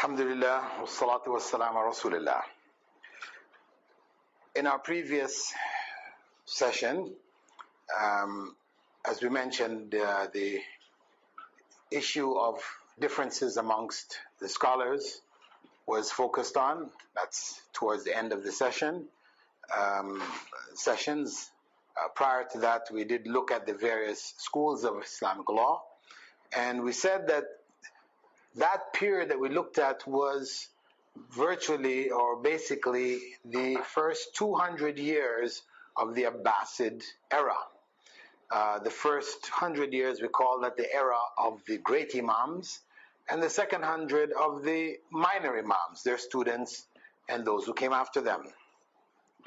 Alhamdulillah, wassalatu wassalamu ala Rasulillah. In our previous session, as we mentioned, the issue of differences amongst the scholars was focused on. That's towards the end of the sessions. Prior to that, we did look at the various schools of Islamic law, and we said that period that we looked at was virtually or basically the first 200 years of the Abbasid era. The first 100 years we call that the era of the great Imams, and the second 100 of the minor Imams, their students and those who came after them.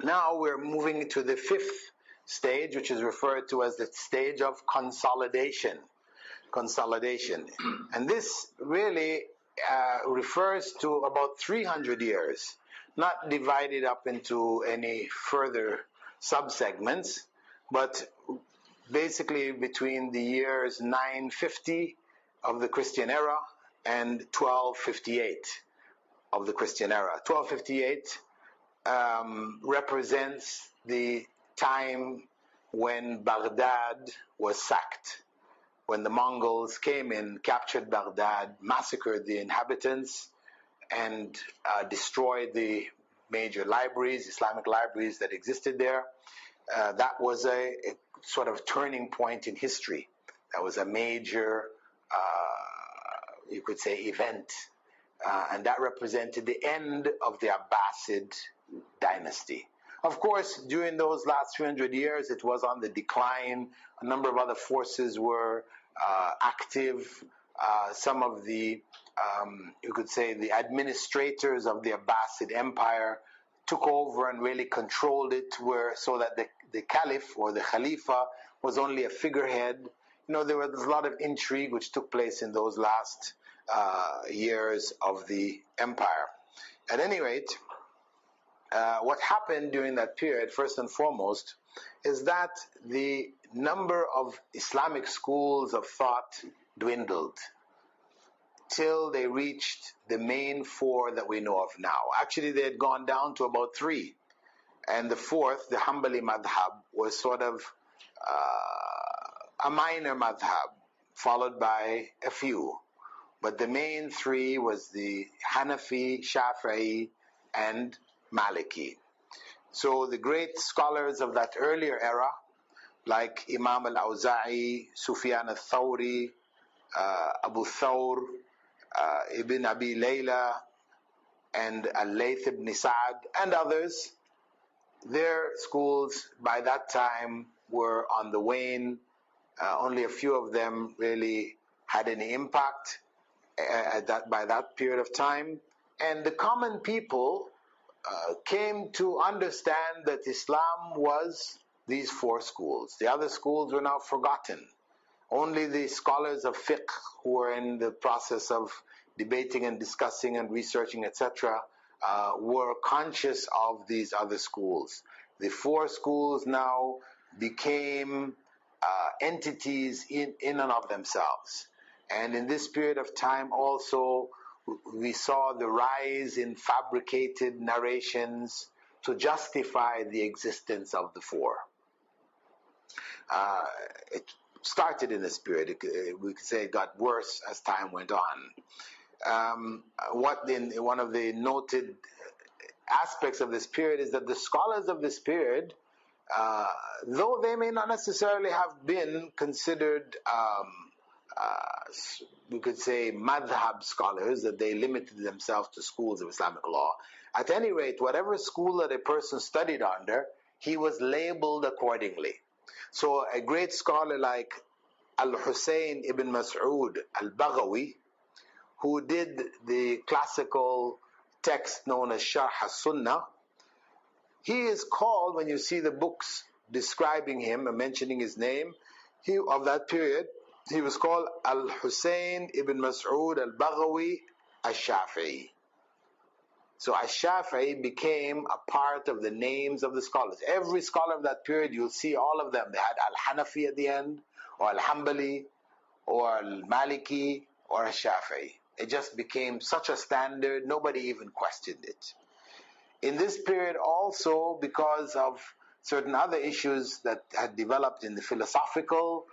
Now we're moving to the fifth stage, which is referred to as the stage of consolidation. And this really refers to about 300 years, not divided up into any further subsegments, but basically between the years 950 of the Christian era and 1258 of the Christian era. 1258 represents the time when Baghdad was sacked, when the Mongols came in, captured Baghdad, massacred the inhabitants, and destroyed the major libraries, Islamic libraries that existed there. That was a sort of turning point in history. That was a major, you could say, event. And that represented the end of the Abbasid dynasty. Of course, during those last 300 years, it was on the decline. A number of other forces were active. Some of the, you could say, the administrators of the Abbasid Empire took over and really controlled it, so that the Caliph or the Khalifa was only a figurehead. You know, there was a lot of intrigue which took place in those last years of the empire. At any rate, what happened during that period, first and foremost, is that the number of Islamic schools of thought dwindled till they reached the main four that we know of now. Actually, they had gone down to about three. And the fourth, the Hanbali madhab, was sort of a minor madhab, followed by a few. But the main three was the Hanafi, Shafi'i, and Maliki. So the great scholars of that earlier era, like Imam al-Awza'i, Sufyan al-Thawri, Abu Thawr, Ibn Abi Layla, and Al-Layth ibn Sa'd, and others, their schools by that time were on the wane. Only a few of them really had any impact by that period of time. And the common people came to understand that Islam was these four schools. The other schools were now forgotten. Only the scholars of Fiqh, who were in the process of debating and discussing and researching, etc., were conscious of these other schools. The four schools now became entities in and of themselves. And in this period of time also, we saw the rise in fabricated narrations to justify the existence of the four. It started in this period. We could say it got worse as time went on. One of the noted aspects of this period is that the scholars of this period, though they may not necessarily have been considered we could say madhab scholars, that they limited themselves to schools of Islamic law. At any rate, whatever school that a person studied under, he was labeled accordingly. So a great scholar like Al-Husayn ibn Mas'ud al-Baghawi, who did the classical text known as Sharh as-Sunnah, he is called, when you see the books describing him and mentioning his name, of that period, he was called Al-Husayn ibn Mas'ud al-Baghawi al-Shafi'i. So al-Shafi'i became a part of the names of the scholars. Every scholar of that period, you'll see all of them. They had al-Hanafi at the end, or al-Hanbali, or al-Maliki, or al-Shafi'i. it just became such a standard, nobody even questioned it. In this period also, because of certain other issues that had developed in the philosophical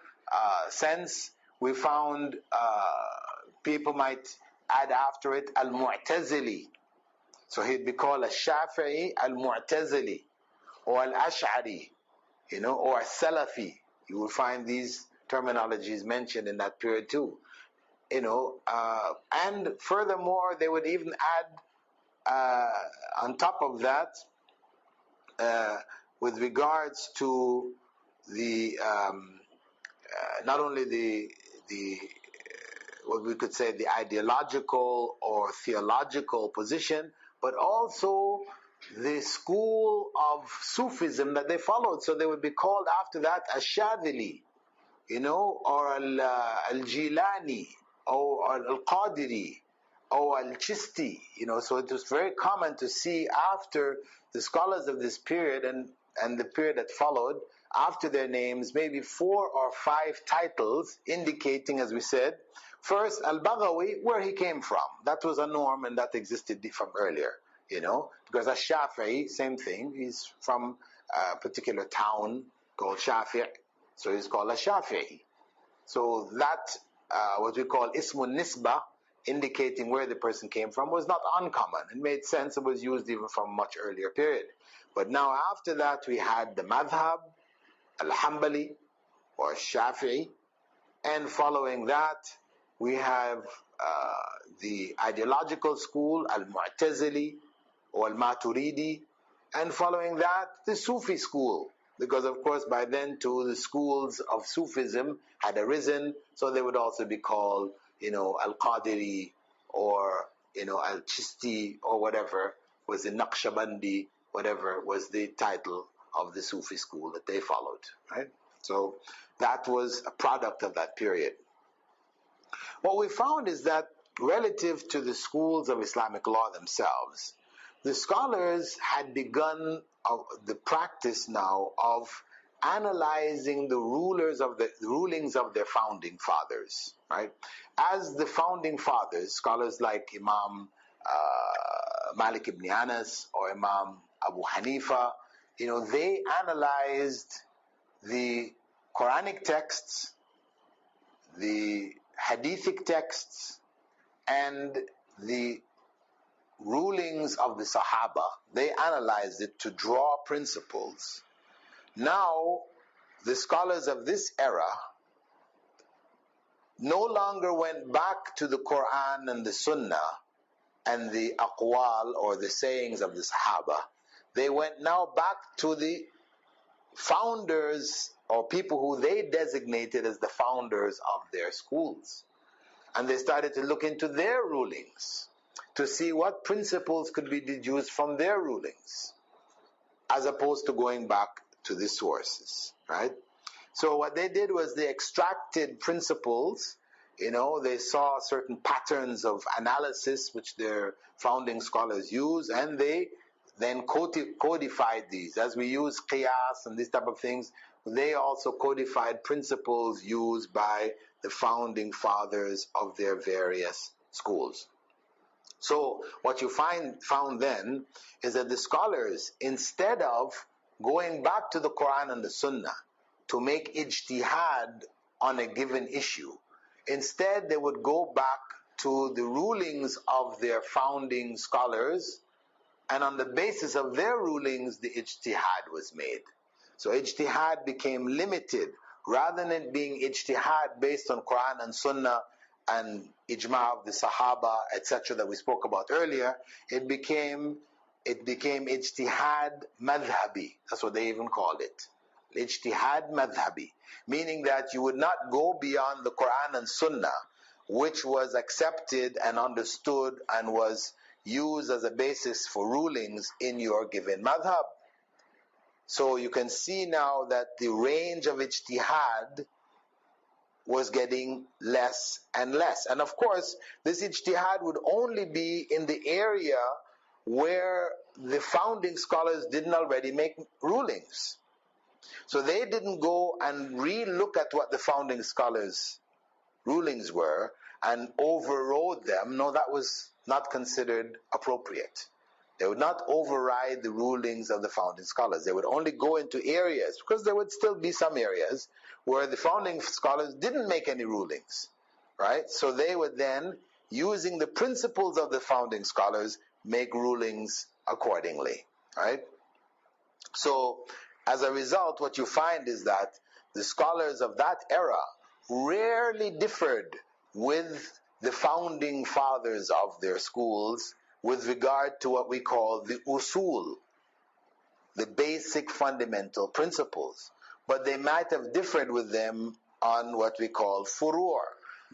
sense, we found people might add after it al-Mu'tazili. So he'd be called al-Shafi'i al-Mu'tazili, or al-Ash'ari, or al-Salafi. You will find these terminologies mentioned in that period too. And furthermore, they would even add on top of that, with regards to the not only the what we could say the ideological or theological position, but also the school of Sufism that they followed. So they would be called after that Ash-Shadhili, or Al-Jilani, or Al-Qadiri, or Al-Chisti. So it was very common to see after the scholars of this period and the period that followed, after their names, maybe 4 or 5 titles indicating, as we said, first Al-Baghawi, where he came from. That was a norm and that existed from earlier, because Ash-Shafi'i, same thing, he's from a particular town called Shafi', so he's called Ash-Shafi'i. So that, what we call Ismun Nisba, indicating where the person came from, was not uncommon. It made sense, it was used even from a much earlier period. But now after that we had the Madhab, Al-Hanbali, or Shafi'i, and following that we have the ideological school, Al-Mu'tazili, or Al-Maturidi, and following that the Sufi school, because of course by then too the schools of Sufism had arisen, so they would also be called Al-Qadiri, or Al-Chisti, or whatever was the Naqshbandi, whatever was the title of the Sufi school that they followed, right? So that was a product of that period. What we found is that relative to the schools of Islamic law themselves, the scholars had begun the practice now of analyzing the rulings of their founding fathers, right? As the founding fathers, scholars like Imam Malik ibn Anas or Imam Abu Hanifa, they analyzed the Quranic texts, the Hadithic texts, and the rulings of the Sahaba. They analyzed it to draw principles. Now, the scholars of this era no longer went back to the Qur'an and the Sunnah and the aqwal or the sayings of the Sahaba. They went now back to the founders or people who they designated as the founders of their schools. And they started to look into their rulings to see what principles could be deduced from their rulings, as opposed to going back to the sources, right? So what they did was they extracted principles, they saw certain patterns of analysis which their founding scholars use, and they then codified these. As we use qiyas and these type of things, they also codified principles used by the founding fathers of their various schools. So what you found then is that the scholars, instead of going back to the Quran and the Sunnah to make ijtihad on a given issue, instead they would go back to the rulings of their founding scholars, and on the basis of their rulings the ijtihad was made. So ijtihad became limited. Rather than it being ijtihad based on Quran and Sunnah and ijma of the Sahaba, etc., that we spoke about earlier, it became ijtihad madhabi. That's what they even called it. Ijtihad madhabi, meaning that you would not go beyond the Quran and Sunnah, which was accepted and understood and was used as a basis for rulings in your given madhab. So you can see now that the range of ijtihad was getting less and less. And of course, this ijtihad would only be in the area where the founding scholars didn't already make rulings. So they didn't go and re-look at what the founding scholars' rulings were and overrode them, no, that was not considered appropriate. They would not override the rulings of the founding scholars. They would only go into areas, because there would still be some areas where the founding scholars didn't make any rulings, right? So they would then, using the principles of the founding scholars, make rulings accordingly, right? So as a result, what you find is that the scholars of that era rarely differed with the founding fathers of their schools with regard to what we call the usul, the basic fundamental principles. But they might have differed with them on what we call furur,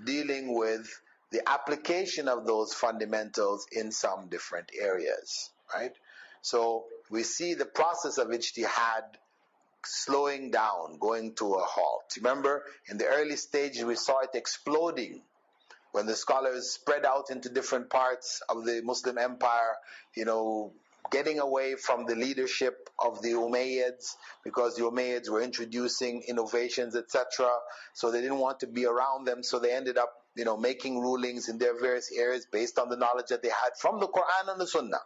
dealing with the application of those fundamentals in some different areas, right? So we see the process of ijtihad slowing down, going to a halt. Remember, in the early stages we saw it exploding when the scholars spread out into different parts of the Muslim empire, getting away from the leadership of the Umayyads, because the Umayyads were introducing innovations, etc. So they didn't want to be around them, so they ended up making rulings in their various areas based on the knowledge that they had from the Qur'an and the Sunnah.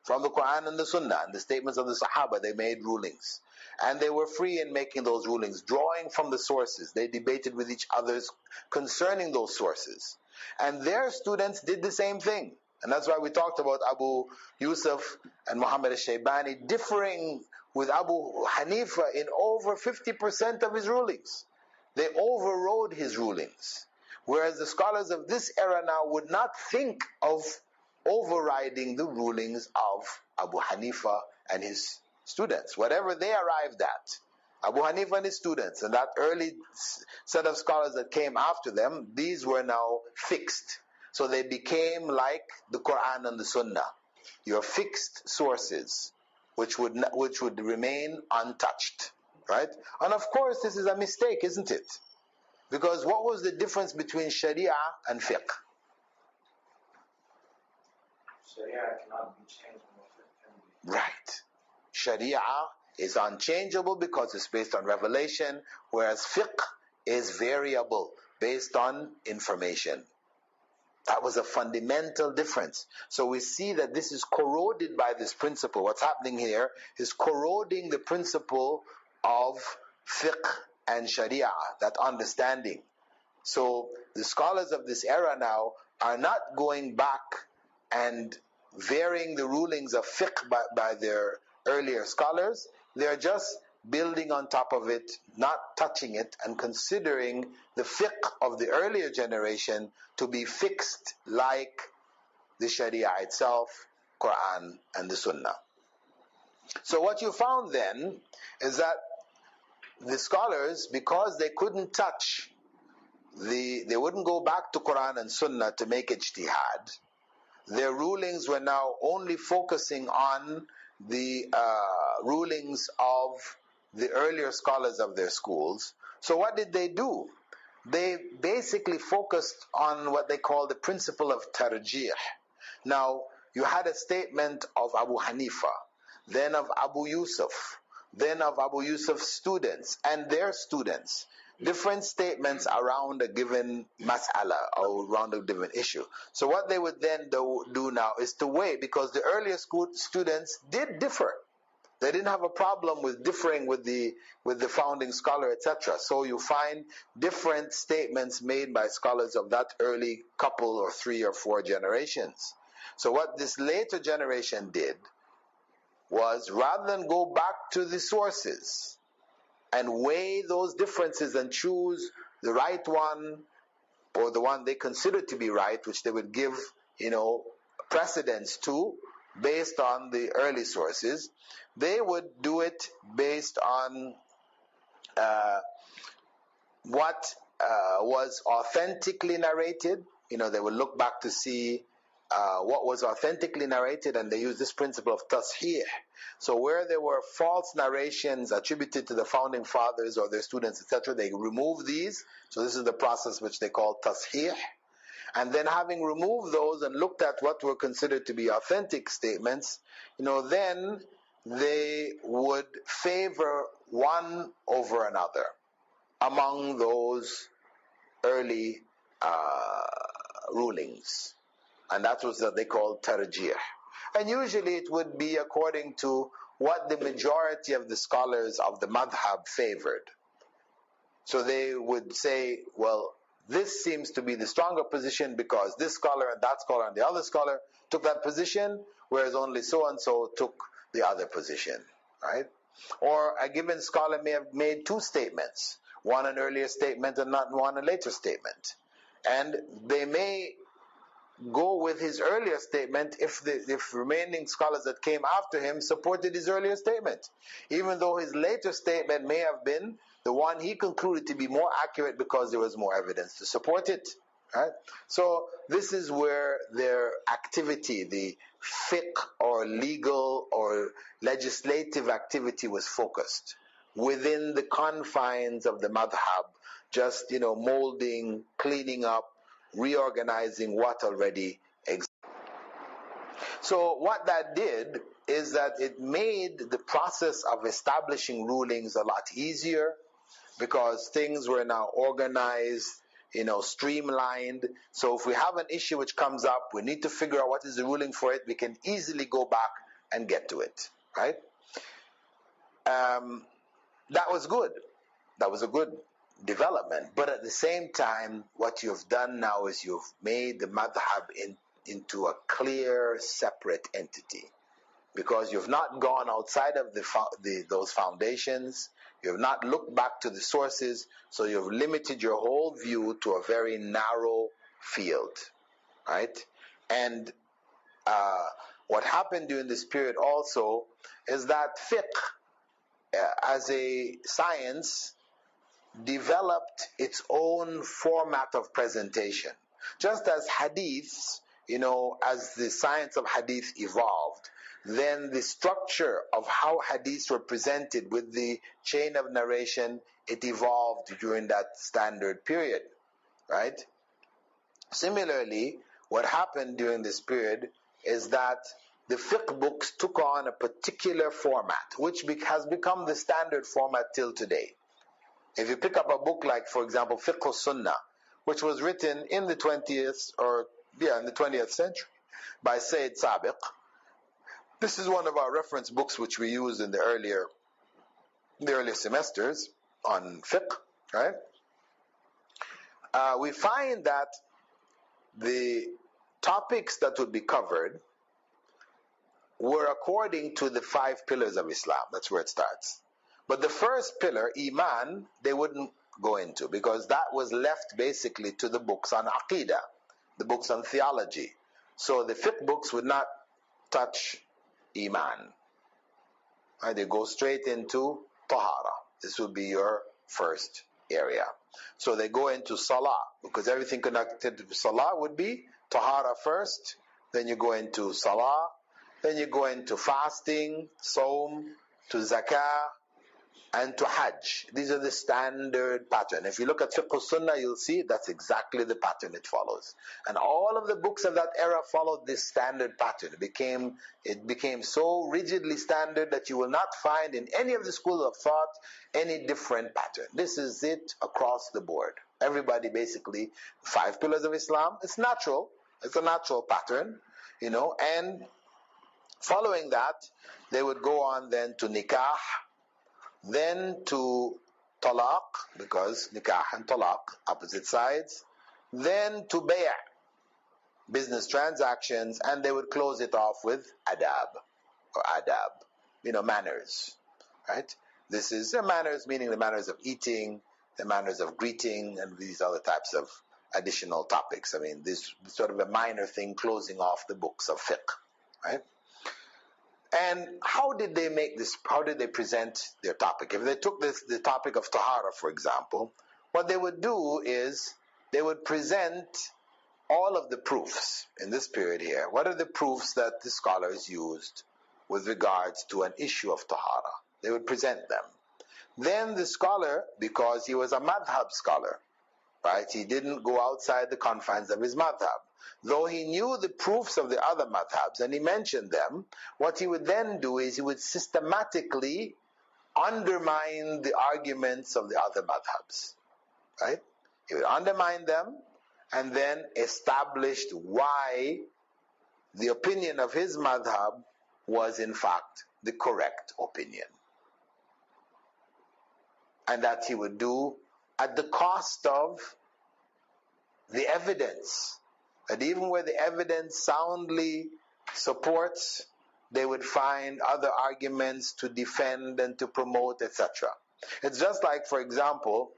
From the Qur'an and the Sunnah and the statements of the Sahaba, they made rulings. And they were free in making those rulings, drawing from the sources. They debated with each other concerning those sources. And their students did the same thing. And that's why we talked about Abu Yusuf and Muhammad al-Shaybani differing with Abu Hanifa in over 50% of his rulings. They overrode his rulings. Whereas the scholars of this era now would not think of overriding the rulings of Abu Hanifa and his students. Whatever they arrived at, Abu Hanifa and his students, and that early set of scholars that came after them, these were now fixed. So they became like the Qur'an and the Sunnah, your fixed sources, which would remain untouched, right? And of course, this is a mistake, isn't it? Because what was the difference between Sharia and Fiqh? Sharia cannot be changed. Right. Sharia is unchangeable because it's based on revelation, whereas fiqh is variable, based on information. That was a fundamental difference. So we see that this is corroded by this principle. What's happening here is corroding the principle of fiqh and sharia, that understanding. So the scholars of this era now are not going back and varying the rulings of fiqh by their earlier scholars. They're just building on top of it, not touching it, and considering the fiqh of the earlier generation to be fixed like the Sharia itself, Qur'an, and the Sunnah. So what you found then is that the scholars, because they couldn't touch they wouldn't go back to Qur'an and Sunnah to make ijtihad, their rulings were now only focusing on the rulings of the earlier scholars of their schools. So what did they do? They basically focused on what they call the principle of tarjih. Now, you had a statement of Abu Hanifa, then of Abu Yusuf, then of Abu Yusuf's students and their students. Different statements around a given mas'ala or around a given issue. So what they would then do now is to weigh, because the earlier school students did differ. They didn't have a problem with differing with the founding scholar, etc. So you find different statements made by scholars of that early couple or 3 or 4 generations. So what this later generation did was, rather than go back to the sources and weigh those differences and choose the right one, or the one they consider to be right, which they would give, precedence to based on the early sources, they would do it based on what was authentically narrated. They would look back to see what was authentically narrated, and they use this principle of tashih. So where there were false narrations attributed to the founding fathers or their students, etc., they remove these. So this is the process which they call tashih. And then, having removed those and looked at what were considered to be authentic statements, then they would favor one over another among those early rulings. And that was what they called tarjih. And usually it would be according to what the majority of the scholars of the madhab favored. So they would say, well, this seems to be the stronger position because this scholar and that scholar and the other scholar took that position, whereas only so-and-so took the other position, right? Or a given scholar may have made two statements, one an earlier statement and not one a later statement. And they may go with his earlier statement if remaining scholars that came after him supported his earlier statement, even though his later statement may have been the one he concluded to be more accurate because there was more evidence to support it. Right? So this is where their activity, the fiqh or legal or legislative activity, was focused within the confines of the madhab, just molding, cleaning up, reorganizing what already exists. So what that did is that it made the process of establishing rulings a lot easier, because things were now organized, streamlined. So if we have an issue which comes up, we need to figure out what is the ruling for it, we can easily go back and get to it, right? That was good. That was a good development. But at the same time, what you've done now is you've made the madhab into a clear, separate entity, because you've not gone outside of those foundations. You have not looked back to the sources, so you've limited your whole view to a very narrow field, right? And what happened during this period also is that fiqh, as a science, developed its own format of presentation. Just as hadiths, as the science of hadith evolved, then the structure of how hadiths were presented with the chain of narration, it evolved during that standard period, right? Similarly, what happened during this period is that the fiqh books took on a particular format, which has become the standard format till today. If you pick up a book like, for example, Fiqh Sunnah, which was written in the 20th century by Sayyid Sabiq, this is one of our reference books which we used in the earlier semesters on fiqh, right? We find that the topics that would be covered were according to the 5 pillars of Islam. That's where it starts. But the first pillar, Iman, they wouldn't go into, because that was left basically to the books on Aqidah, the books on theology. So the fiqh books would not touch Iman. Right? They go straight into Tahara. This would be your first area. So they go into Salah, because everything connected to Salah would be Tahara first, then you go into Salah, then you go into fasting, Sawm, to Zakah, and to Hajj. These are the standard pattern. If you look at Fiqh Sunnah, you'll see that's exactly the pattern it follows. And all of the books of that era followed this standard pattern. It became so rigidly standard that you will not find in any of the schools of thought any different pattern. This is it across the board. Everybody basically, 5 pillars of Islam, it's natural. It's a natural pattern, and following that, they would go on then to Nikah, then to talaq, because nikah and talaq, opposite sides, then to bay', business transactions, and they would close it off with adab, manners, right? This is manners, meaning the manners of eating, the manners of greeting, and these other types of additional topics. I mean, this sort of a minor thing closing off the books of fiqh, right? And how did they make this? How did they present their topic? If they took the topic of Tahara, for example, what they would do is they would present all of the proofs in this period here. What are the proofs that the scholars used with regards to an issue of Tahara? They would present them. Then the scholar, because he was a madhab scholar, right? He didn't go outside the confines of his madhab. Though he knew the proofs of the other madhabs and he mentioned them, what he would then do is he would systematically undermine the arguments of the other madhabs, right? He would undermine them, and then established why the opinion of his madhab was in fact the correct opinion. And that he would do at the cost of the evidence. That even where the evidence soundly supports, they would find other arguments to defend and to promote, etc. It's just like, for example,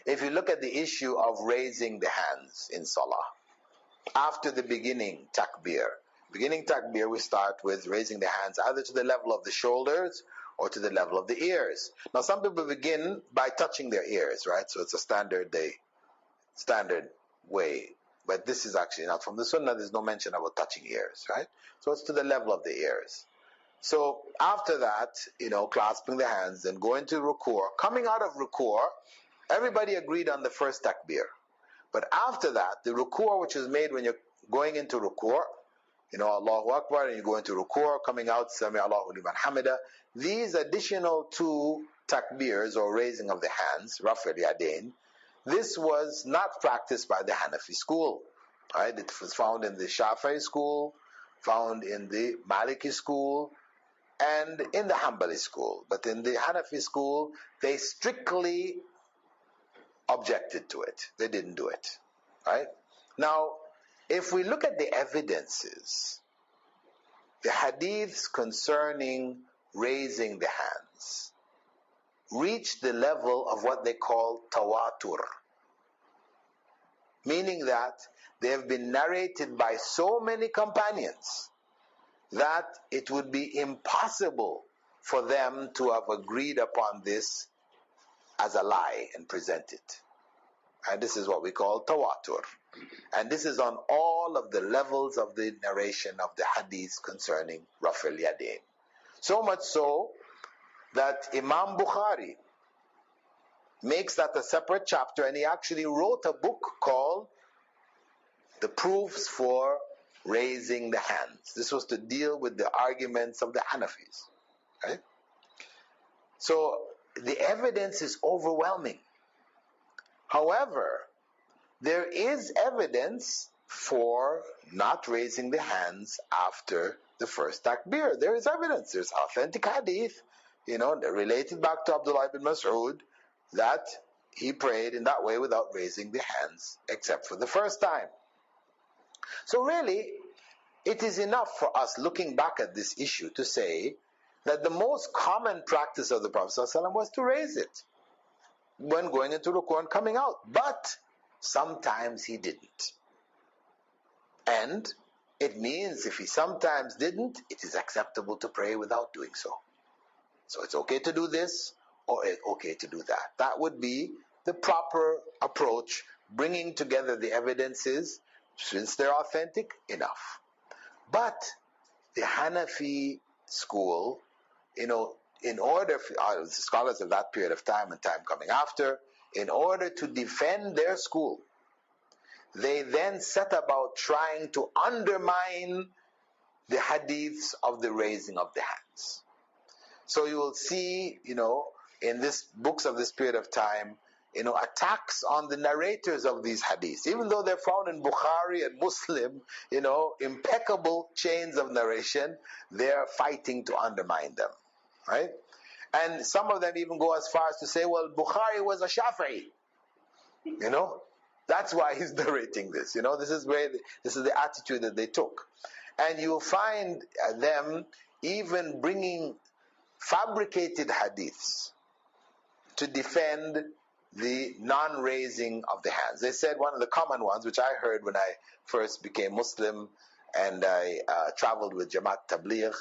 if you look at the issue of raising the hands in salah, after the beginning takbir. Beginning takbir, we start with raising the hands either to the level of the shoulders or to the level of the ears. Now, some people begin by touching their ears, right? So it's a standard way. But this is actually not from the sunnah. There's no mention about touching ears, right? So it's to the level of the ears. So after that, clasping the hands and going to ruku'. Coming out of ruku', everybody agreed on the first takbir. But after that, the ruku' which is made when you're going into ruku', Allahu Akbar, and you go into ruku', coming out, Sami Allahu liman hamida. These additional two takbirs, or raising of the hands, raf' al-yadayn, this was not practiced by the Hanafi school. Right? It was found in the Shafi'i school, found in the Maliki school, and in the Hanbali school. But in the Hanafi school, they strictly objected to it. They didn't do it. Right? Now, if we look at the evidences, the hadiths concerning raising the hands reach the level of what they call tawatur, meaning that they have been narrated by so many companions that it would be impossible for them to have agreed upon this as a lie and present it. And this is what we call tawatur. And this is on all of the levels of the narration of the hadith concerning raf' al-yadayn. So much so that Imam Bukhari makes that a separate chapter, and he actually wrote a book called The Proofs for Raising the Hands. This was to deal with the arguments of the Hanafis. Right? So the evidence is overwhelming. However, there is evidence for not raising the hands after the first takbir. There is evidence. There's authentic hadith, related back to Abdullah ibn Mas'ud, that he prayed in that way without raising the hands, except for the first time. So really, it is enough for us, looking back at this issue, to say that the most common practice of the Prophet ﷺ was to raise it when going into ruku' and coming out. But sometimes he didn't. And it means if he sometimes didn't, it is acceptable to pray without doing so. So it's okay to do this, or it's okay to do that. That would be the proper approach, bringing together the evidences, since they're authentic, enough. But the Hanafi school, in order for scholars of that period of time and time coming after, in order to defend their school, they then set about trying to undermine the hadiths of the raising of the hands. So you will see, in this books of this period of time, attacks on the narrators of these hadiths. Even though they're found in Bukhari and Muslim, impeccable chains of narration, they're fighting to undermine them. Right? And some of them even go as far as to say, well, Bukhari was a Shafi'i. That's why he's narrating this. This is the attitude that they took. And you'll find them even bringing fabricated hadiths to defend the non-raising of the hands. They said one of the common ones, which I heard when I first became Muslim and I traveled with Jamaat Tabligh,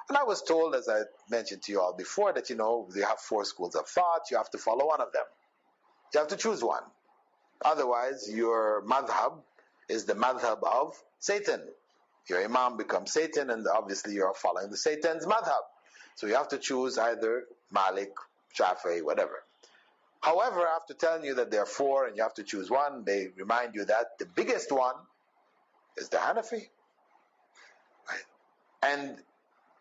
and I was told, as I mentioned to you all before, that they have 4 schools of thought. You have to follow one of them. You have to choose one. Otherwise, your madhab is the madhab of Satan. Your imam becomes Satan, and obviously you're following the Satan's madhab. So you have to choose either Malik, Shafi'i, whatever. However, after telling you that there are 4 and you have to choose one, they remind you that the biggest one is the Hanafi. Right? And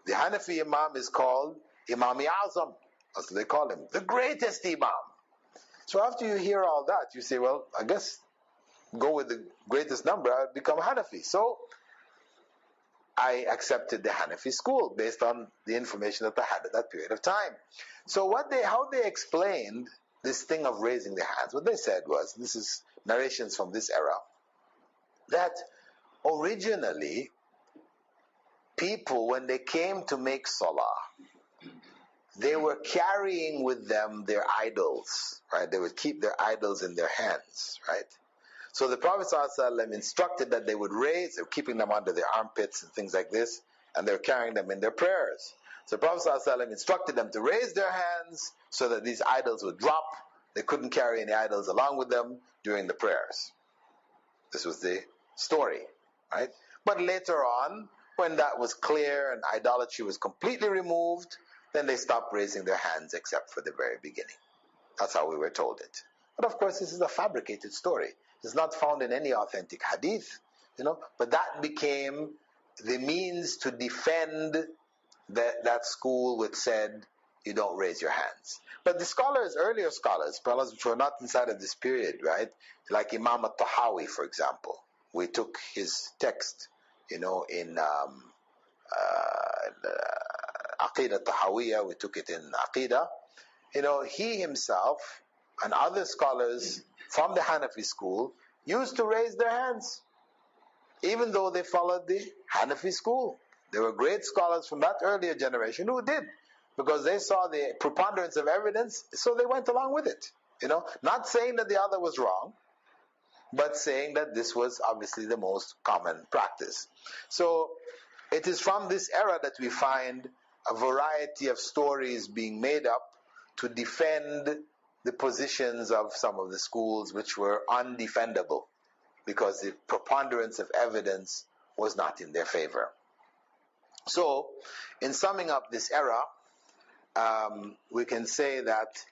the Hanafi imam is called Imam-i Azam. That's what they call him. The greatest imam. So after you hear all that, you say, well, I guess go with the greatest number, I would become Hanafi. So I accepted the Hanafi school based on the information that I had at that period of time. So how they explained this thing of raising their hands, what they said was, this is narrations from this era, that originally people, when they came to make salah, they were carrying with them their idols, right? They would keep their idols in their hands, right? So the Prophet ﷺ instructed that they would raise, they're keeping them under their armpits and things like this, and they're carrying them in their prayers. So the Prophet ﷺ instructed them to raise their hands so that these idols would drop. They couldn't carry any idols along with them during the prayers. This was the story, right? But later on, when that was clear and idolatry was completely removed, then they stopped raising their hands except for the very beginning. That's how we were told it. But of course, this is a fabricated story. It's not found in any authentic hadith, but that became the means to defend that school which said you don't raise your hands. But the scholars, earlier scholars which were not inside of this period, right, like Imam al-Tahawi, for example, we took his text, in Aqidah Tahawiyah, we took it in Aqidah. He himself and other scholars from the Hanafi school used to raise their hands, even though they followed the Hanafi school. There were great scholars from that earlier generation who did, because they saw the preponderance of evidence, so they went along with it. Not saying that the other was wrong, but saying that this was obviously the most common practice. So it is from this era that we find a variety of stories being made up to defend the positions of some of the schools which were undefendable, because the preponderance of evidence was not in their favor. So, in summing up this era, we can say that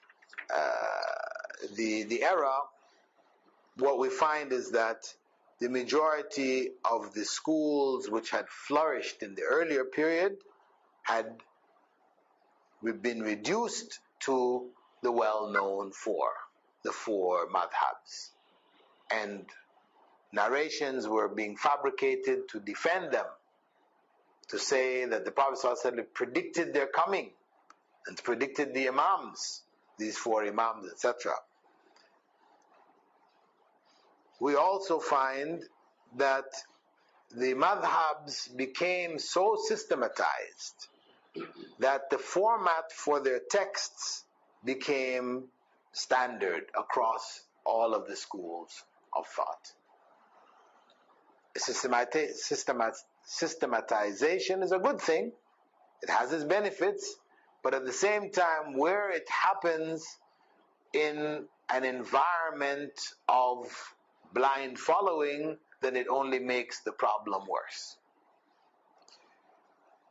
the era, what we find is that the majority of the schools which had flourished in the earlier period had been reduced to the well-known the four madhabs. And narrations were being fabricated to defend them, to say that the Prophet ﷺ predicted their coming and predicted the imams, these four imams, etc. We also find that the madhabs became so systematized that the format for their texts became standard across all of the schools of thought. Systematization is a good thing. It has its benefits, but at the same time, where it happens in an environment of blind following, then it only makes the problem worse.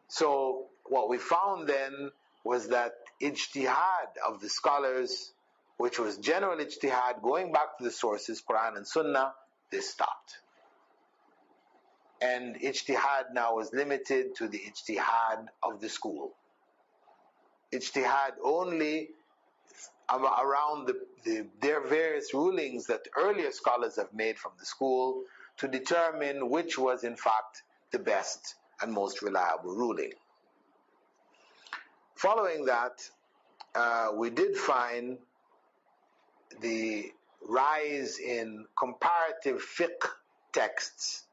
So what we found then was that ijtihad of the scholars, which was general ijtihad, going back to the sources, Qur'an and Sunnah, this stopped. And ijtihad now was limited to the ijtihad of the school. Ijtihad only around their various rulings that earlier scholars have made from the school to determine which was in fact the best and most reliable ruling. Following that, we did find the rise in comparative fiqh texts.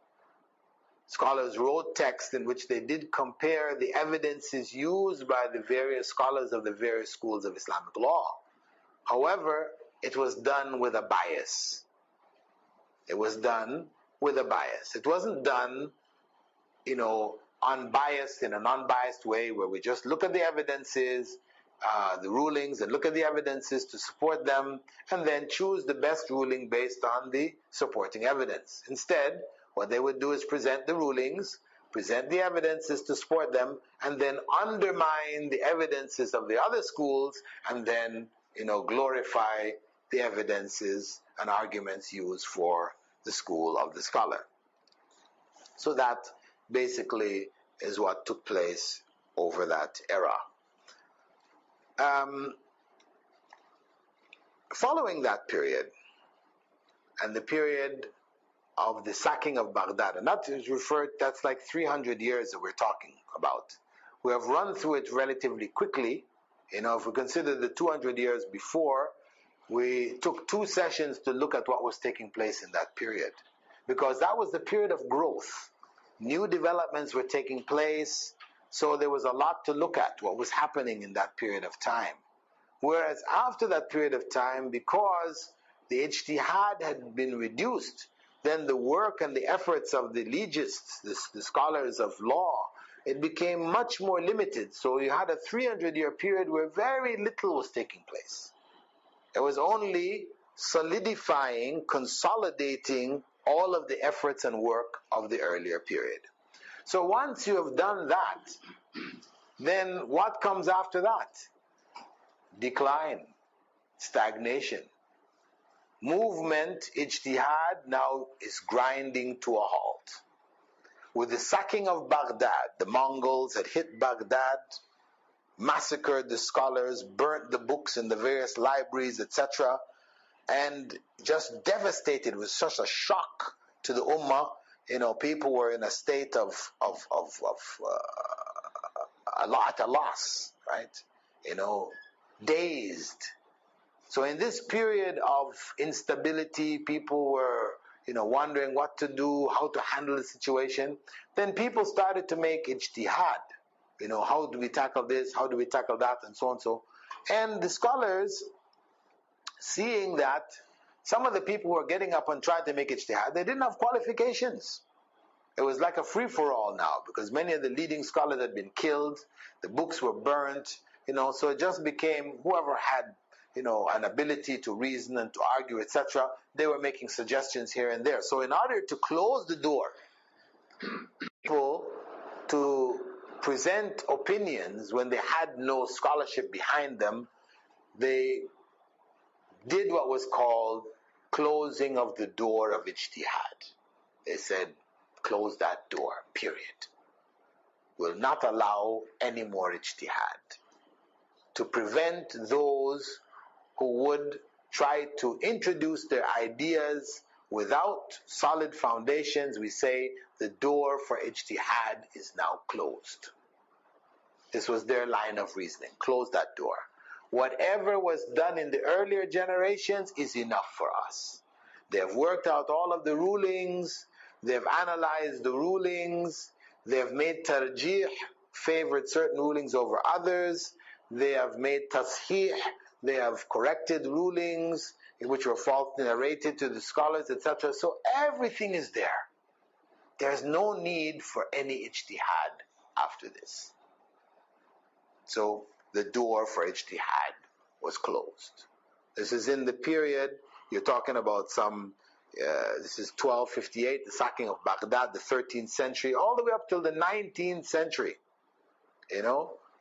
Scholars wrote texts in which they did compare the evidences used by the various scholars of the various schools of Islamic law. However, it was done with a bias. It was done with a bias. It wasn't done, unbiased, in an unbiased way where we just look at the evidences, the rulings, and look at the evidences to support them, and then choose the best ruling based on the supporting evidence. Instead, what they would do is present the rulings, present the evidences to support them, and then undermine the evidences of the other schools, and then glorify the evidences and arguments used for the school of the scholar. So that basically is what took place over that era. Following that period, and the period of the sacking of Baghdad, and that is referred, that's like 300 years that we're talking about. We have run through it relatively quickly. If we consider the 200 years before, we took 2 sessions to look at what was taking place in that period, because that was the period of growth. New developments were taking place, so there was a lot to look at, what was happening in that period of time. Whereas after that period of time, because the ijtihad had been reduced, then the work and the efforts of the legists, the scholars of law, it became much more limited. So you had a 300-year period where very little was taking place. It was only solidifying, consolidating all of the efforts and work of the earlier period. So once you have done that, then what comes after that? Decline, stagnation. Movement, ijtihad, now is grinding to a halt. With the sacking of Baghdad, the Mongols had hit Baghdad, massacred the scholars, burnt the books in the various libraries, etc., and just devastated. It was such a shock to the ummah. People were in a state of a loss, right? Dazed. So in this period of instability, people were, wondering what to do, how to handle the situation. Then people started to make ijtihad. How do we tackle this? How do we tackle that? And so on and so. And the scholars, seeing that some of the people who were getting up and trying to make ijtihad, they didn't have qualifications. It was like a free-for-all now, because many of the leading scholars had been killed, the books were burnt, so it just became whoever had, an ability to reason and to argue, etc., they were making suggestions here and there. So in order to close the door, people to present opinions when they had no scholarship behind them, they did what was called closing of the door of ijtihad. They said, close that door, period. Will not allow any more ijtihad. To prevent those who would try to introduce their ideas without solid foundations, we say the door for ijtihad is now closed. This was their line of reasoning. Close that door. Whatever was done in the earlier generations is enough for us. They have worked out all of the rulings, they've analyzed the rulings, they have made tarjih, favored certain rulings over others, they have made tashih, they have corrected rulings which were falsely narrated to the scholars, etc. So everything is there. There's no need for any ijtihad after this. So the door for ijtihad was closed. This is in the period, you're talking about this is 1258, the sacking of Baghdad, the 13th century, all the way up till the 19th century.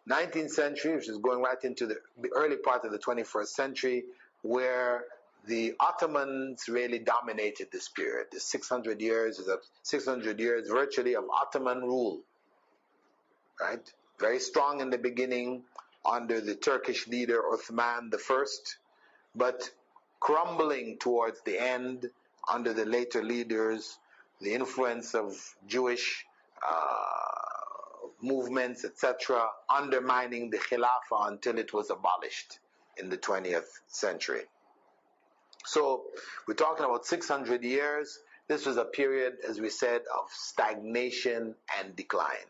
19th century, which is going right into the early part of the 21st century, where the Ottomans really dominated this period. The 600 years virtually of Ottoman rule, right? Very strong in the beginning under the Turkish leader Uthman I, but crumbling towards the end under the later leaders, the influence of Jewish movements, etc., undermining the Khilafah until it was abolished in the 20th century. So we're talking about 600 years. This was a period, as we said, of stagnation and decline.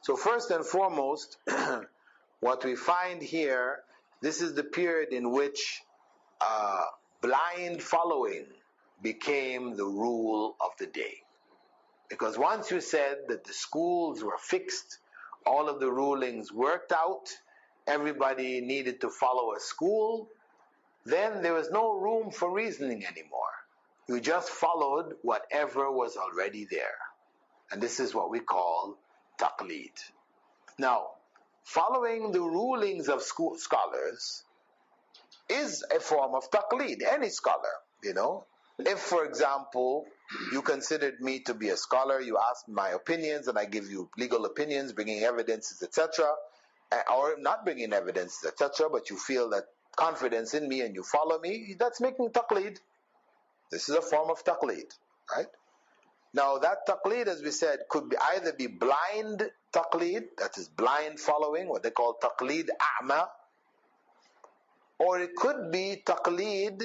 So first and foremost, what we find here, this is the period in which blind following became the rule of the day. Because once you said that the schools were fixed, all of the rulings worked out, everybody needed to follow a school, then there was no room for reasoning anymore. You just followed whatever was already there. And this is what we call taqleed. Now, following the rulings of school scholars is a form of taqleed. Any scholar, If, for example, you considered me to be a scholar, you asked my opinions, and I give you legal opinions, bringing evidences, etc., or not bringing evidences, etc., but you feel that confidence in me and you follow me, that's making taqleed. This is a form of taqleed, right? Now that taqleed, as we said, could be either be blind taqleed, that is blind following, what they call taqleed a'ma, or it could be taqleed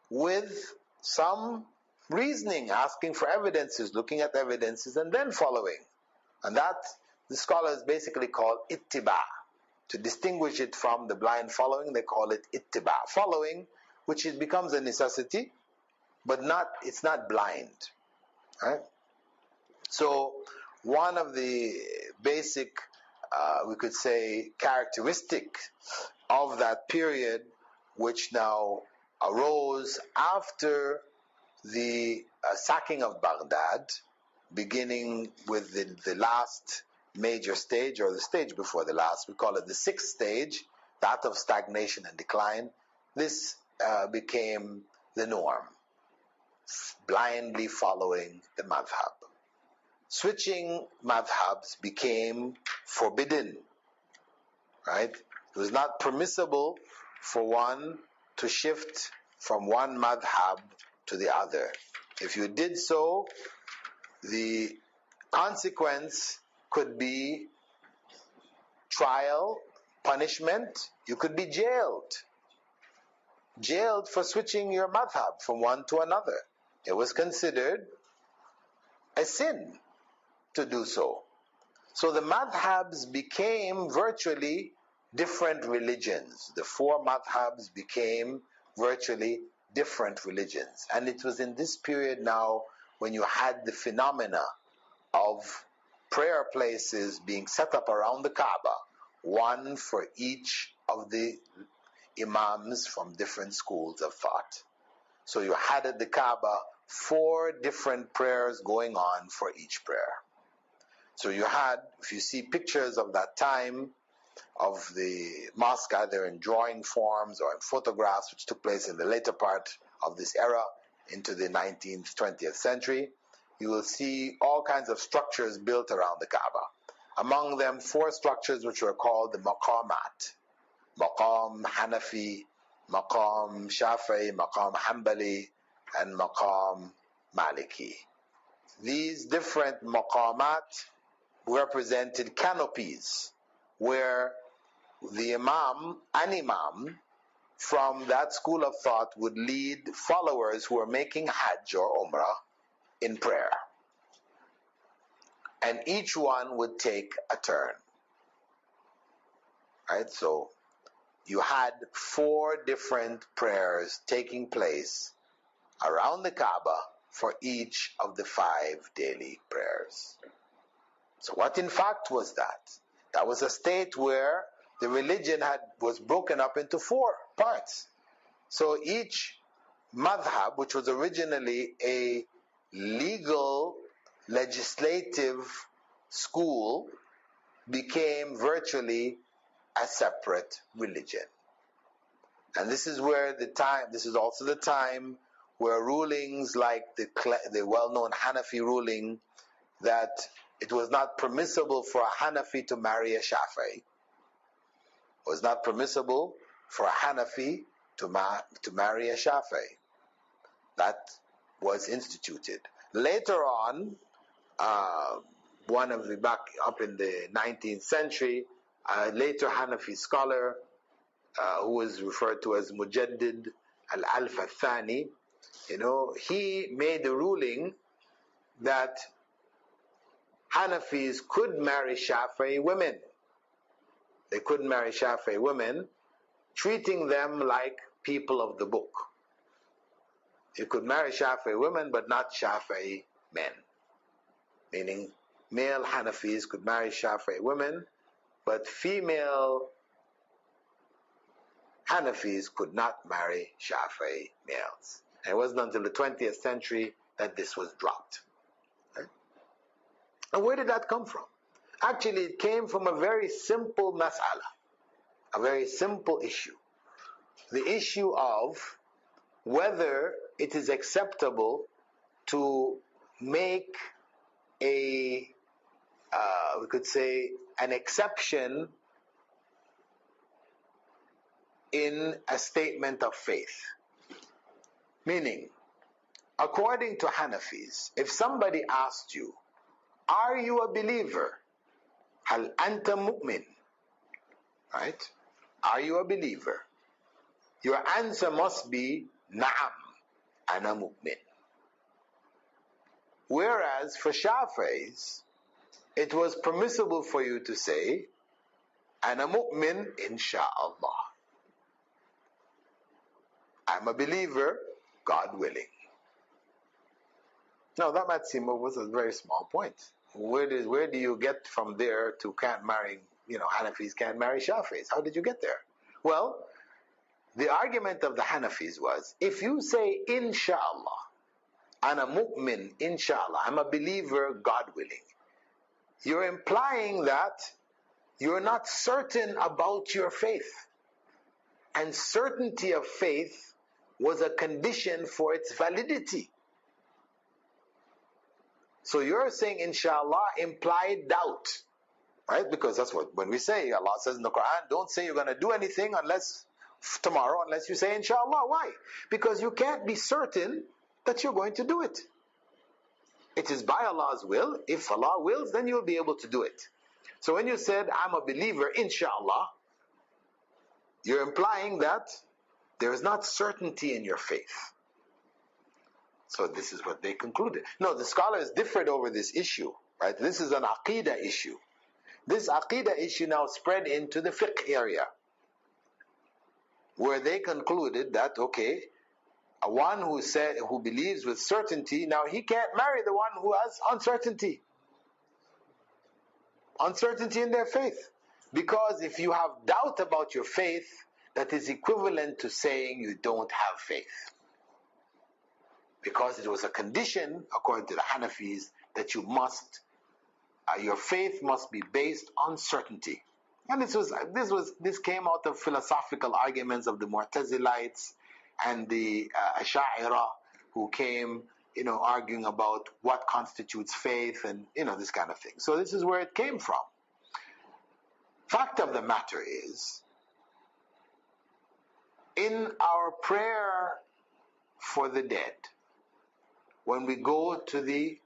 with some reasoning, asking for evidences, looking at evidences and then following. And that the scholars basically call ittiba. To distinguish it from the blind following, they call it ittiba. Following, which it becomes a necessity, but it's not blind. Right? So one of the basic, we could say, characteristic of that period, which now arose after the sacking of Baghdad, beginning with the last major stage, or the stage before the last, we call it the sixth stage, that of stagnation and decline. This became the norm, blindly following the madhab. Switching madhabs became forbidden, right? It was not permissible for one to shift from one madhab to the other. If you did so, the consequence could be trial, punishment. You could be jailed for switching your madhab from one to another. It was considered a sin to do so. So the madhabs became virtually different religions. The four madhabs became virtually different religions. And it was in this period now when you had the phenomena of prayer places being set up around the Kaaba, one for each of the imams from different schools of thought. So you had at the Kaaba 4 different prayers going on for each prayer. So you had, if you see pictures of that time, of the mosque either in drawing forms or in photographs, which took place in the later part of this era into the 19th, 20th century, you will see all kinds of structures built around the Kaaba. Among them, 4 structures which were called the maqamat. Maqam Hanafi, Maqam Shafi'i, Maqam Hanbali, and Maqam Maliki. These different maqamat represented canopies where the an imam from that school of thought would lead followers who were making hajj or umrah in prayer. And each one would take a turn. Right? So you had 4 different prayers taking place around the Kaaba for each of the 5 daily prayers. So what in fact was that? That was a state where the religion was broken up into 4 parts. So each madhab, which was originally a legal, legislative school, became virtually a separate religion. And this is also the time where rulings like the well-known Hanafi ruling that it was not permissible for a Hanafi to marry a Shafi'i. It was not permissible for a Hanafi to marry a Shafi'i. That was instituted. Later on, back up in the 19th century, a later Hanafi scholar who was referred to as Mujaddid al-Alf al-Thani, he made a ruling that Hanafis could marry Shafi'i women. They could marry Shafi'i women, treating them like people of the book. You could marry Shafi'i women, but not Shafi'i men. Meaning, male Hanafis could marry Shafi'i women, but female Hanafis could not marry Shafi'i males. And it wasn't until the 20th century that this was dropped. Right? And where did that come from? Actually, it came from a very simple mas'ala, a very simple issue. The issue of whether it is acceptable to make we could say, an exception in a statement of faith. Meaning, according to Hanafis, if somebody asked you, are you a believer? Hal anta mu'min? Right? Are you a believer? Your answer must be Na'am, ana mu'min. Whereas for Shafi'is, it was permissible for you to say, ana mu'min insha'Allah. I'm a believer, God willing. Now that might seem was a very small point. Where do you get from there to can't marry, Hanafis can't marry Shafis? How did you get there? Well, the argument of the Hanafis was, if you say insha'Allah, ana mu'min insha'Allah, I'm a believer, God willing, you're implying that you're not certain about your faith. And certainty of faith was a condition for its validity. So you're saying inshallah implied doubt, right? Because that's what, when we say, Allah says in the Qur'an, don't say you're going to do anything tomorrow unless you say inshallah. Why? Because you can't be certain that you're going to do it. It is by Allah's will. If Allah wills, then you'll be able to do it. So when you said, I'm a believer, inshallah, you're implying that there is not certainty in your faith. So this is what they concluded. No, the scholars differed over this issue, right? This is an aqidah issue. This aqidah issue now spread into the fiqh area, where they concluded that, okay, one who believes with certainty, now he can't marry the one who has uncertainty in their faith. Because if you have doubt about your faith, that is equivalent to saying you don't have faith. Because it was a condition, according to the Hanafis, that your faith must be based on certainty. And this came out of philosophical arguments of the Mu'tazilites and the Asha'ira, who came, arguing about what constitutes faith and, this kind of thing. So this is where it came from. Fact of the matter is, in our prayer for the dead, when we go to the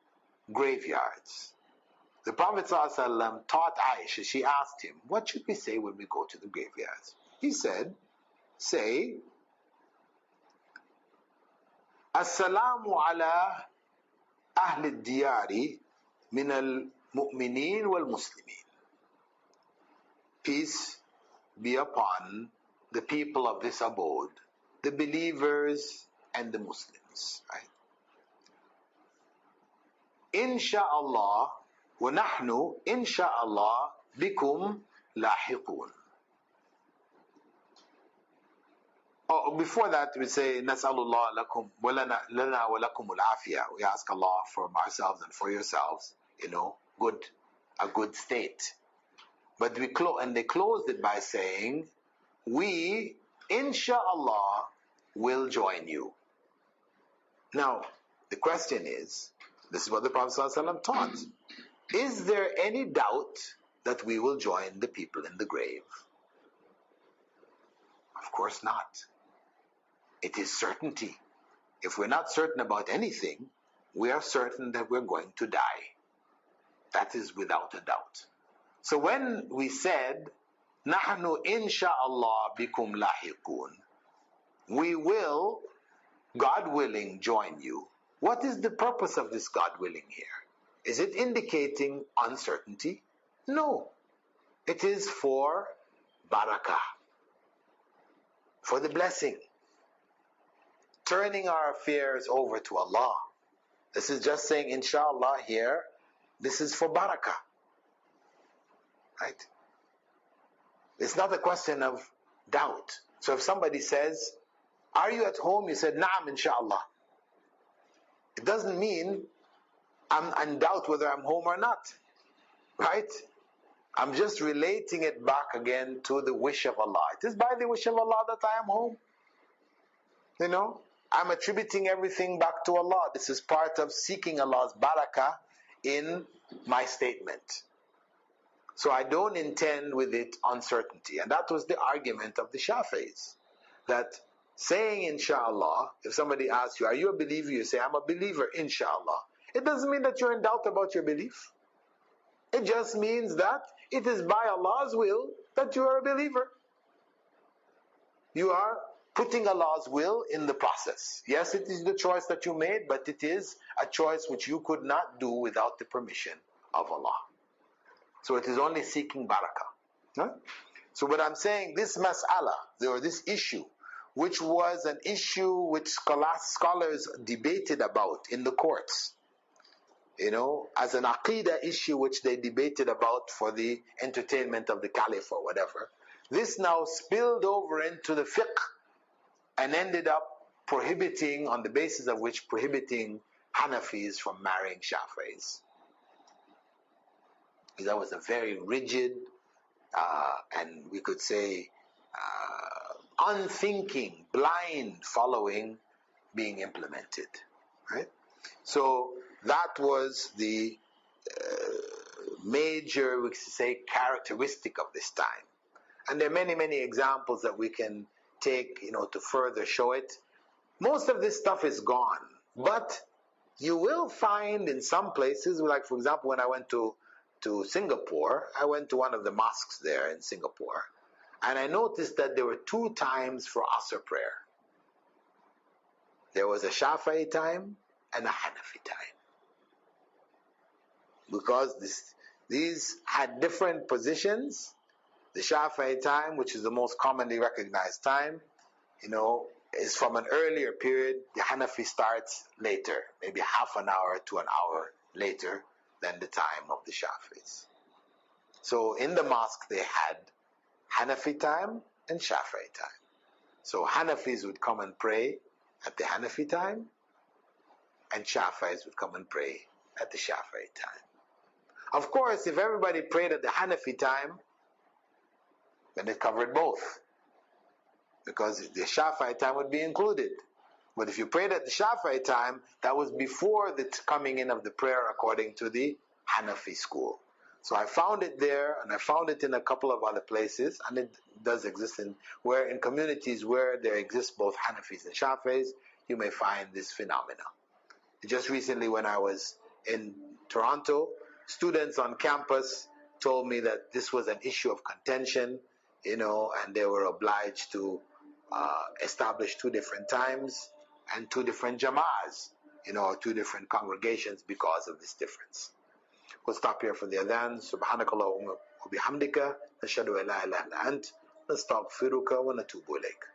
graveyards, the Prophet ﷺ taught Aisha, she asked him, what should we say when we go to the graveyards? He said, say, Assalamu ala ahli diyari min al-mu'minin wal-muslimin. Peace be upon the people of this abode, the believers and the Muslims, right? Insha'Allah, wa nahnu insha'Allah bikum lahiqun. Before that, we say, Nas'alullah lakum wa lana wa lakum al-afiyah. We ask Allah for ourselves and for yourselves, a good state. But they closed it by saying, we, insha'Allah, will join you. Now, the question is, this is what the Prophet ﷺ taught. Is there any doubt that we will join the people in the grave? Of course not. It is certainty. If we're not certain about anything, we are certain that we're going to die. That is without a doubt. So when we said, Nahnu insha'Allah bikum lahiqun, we will, God willing, join you. What is the purpose of this God willing here? Is it indicating uncertainty? No. It is for barakah, for the blessing. Turning our affairs over to Allah. This is just saying, inshallah here, this is for barakah. Right? It's not a question of doubt. So if somebody says, are you at home? You said, Na'am, inshallah. It doesn't mean I'm in doubt whether I'm home or not. Right? I'm just relating it back again to the wish of Allah. It is by the wish of Allah that I am home. I'm attributing everything back to Allah. This is part of seeking Allah's barakah in my statement. So I don't intend with it uncertainty. And that was the argument of the Shafi'is. That Saying inshallah, if somebody asks you, are you a believer? You say, I'm a believer, inshallah. It doesn't mean that you're in doubt about your belief. It just means that it is by Allah's will that you are a believer. You are putting Allah's will in the process. Yes, it is the choice that you made, but it is a choice which you could not do without the permission of Allah. So it is only seeking barakah. Huh? So what I'm saying, this mas'ala, or this issue, which was an issue which scholars debated about in the courts, as an aqidah issue which they debated about for the entertainment of the caliph or whatever, this now spilled over into the fiqh and ended up prohibiting, on the basis of which prohibiting Hanafis from marrying Shafi'is. That was a very rigid and we could say unthinking, blind following being implemented, right? So that was the major, we could say, characteristic of this time. And there are many, many examples that we can take, to further show it. Most of this stuff is gone, but you will find in some places, like for example, when I went to Singapore, I went to one of the mosques there in Singapore, and I noticed that there were 2 times for Asr prayer. There was a Shafi'i time and a Hanafi time. Because these had different positions. The Shafi'i time, which is the most commonly recognized time, is from an earlier period. The Hanafi starts later, maybe half an hour to an hour later than the time of the Shafi'is. So in the mosque they had Hanafi time and Shafi'i time. So Hanafis would come and pray at the Hanafi time, and Shafi'is would come and pray at the Shafi'i time. Of course, if everybody prayed at the Hanafi time, then it covered both, because the Shafi'i time would be included. But if you prayed at the Shafi'i time, that was before the coming in of the prayer according to the Hanafi school. So I found it there, and I found it in a couple of other places, and it does exist in communities where there exist both Hanafis and Shafi'is, you may find this phenomena. Just recently when I was in Toronto, students on campus told me that this was an issue of contention, and they were obliged to establish 2 different times and 2 different jama'as, 2 different congregations because of this difference. We'll stop here for the adhan. Subhanakallahumma wa bihamdika, nashhadu an la ilaha illa ant, nastaghfiruka wa natubu ilayk.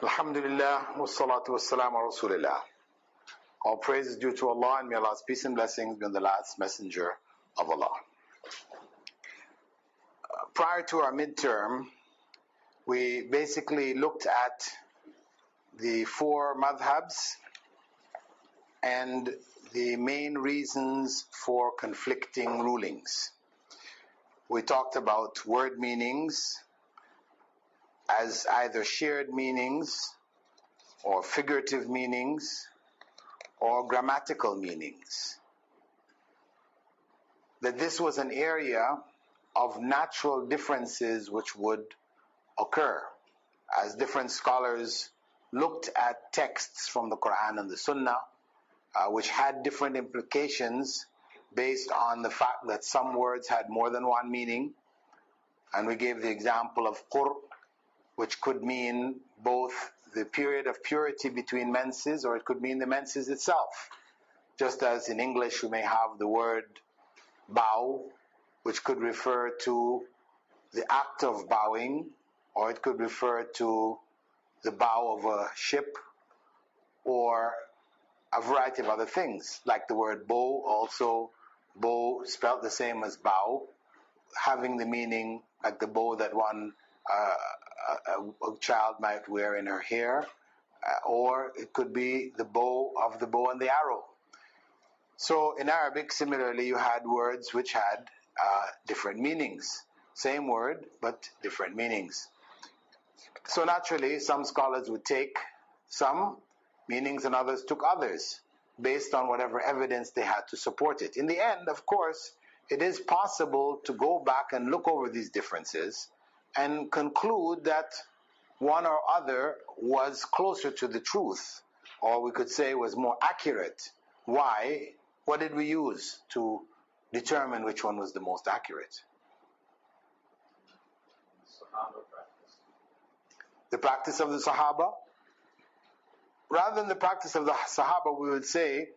Alhamdulillah, wassalatu wassalamu ala rasulillah. All praise is due to Allah, and may Allah's peace and blessings be on the last messenger of Allah. Prior to our midterm, we basically looked at the 4 madhabs and the main reasons for conflicting rulings. We talked about word meanings as either shared meanings or figurative meanings or grammatical meanings. That this was an area of natural differences which would occur as different scholars looked at texts from the Qur'an and the Sunnah, which had different implications based on the fact that some words had more than one meaning. And we gave the example of qur, which could mean both the period of purity between menses, or it could mean the menses itself. Just as in English we may have the word bow, which could refer to the act of bowing, or it could refer to the bow of a ship, or a variety of other things, like the word bow, also bow spelled the same as bow, having the meaning like the bow that a child might wear in her hair, or it could be the bow of the bow and the arrow. So in Arabic, similarly, you had words which had different meanings. Same word, but different meanings. So naturally, some scholars would take some meanings and others took others, based on whatever evidence they had to support it. In the end, of course, it is possible to go back and look over these differences and conclude that one or other was closer to the truth, or we could say was more accurate. Why? What did we use to determine which one was the most accurate? Sahaba practice. The practice of the Sahaba? Rather than the practice of the Sahaba, we would say